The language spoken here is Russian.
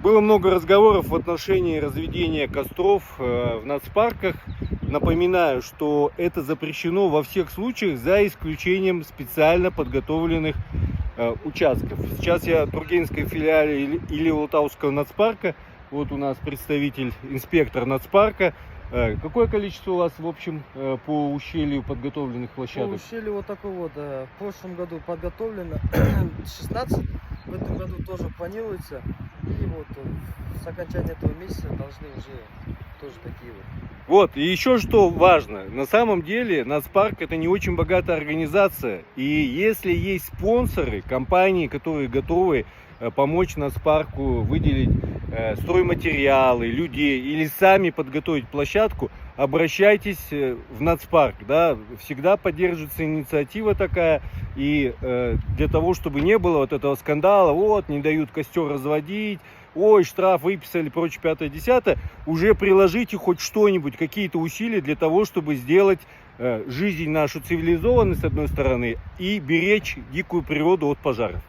Было много разговоров в отношении разведения костров в нацпарках. Напоминаю, что это запрещено во всех случаях, за исключением специально подготовленных участков. Сейчас я в Тургенской филиале Ильи-Ултауского нацпарка. Вот у нас представитель, инспектор нацпарка. Какое количество у вас в общем по ущелью подготовленных площадок? По ущелью вот такой вот, в прошлом году подготовлено 16, в этом году тоже планируется. И вот с окончания этого месяца должны уже тоже такие вот. Вот, и еще что важно, на самом деле нацпарк это не очень богатая организация, и если есть спонсоры, компании, которые готовы помочь нацпарку выделить стройматериалы, людей или сами подготовить площадку, обращайтесь в нацпарк, да, всегда поддерживается инициатива такая, и для того, чтобы не было вот этого скандала, вот, не дают костер разводить, ой, штраф выписали, прочее, 5-10, уже приложите хоть что-нибудь, какие-то усилия для того, чтобы сделать жизнь нашу цивилизованной, с одной стороны, и беречь дикую природу от пожаров.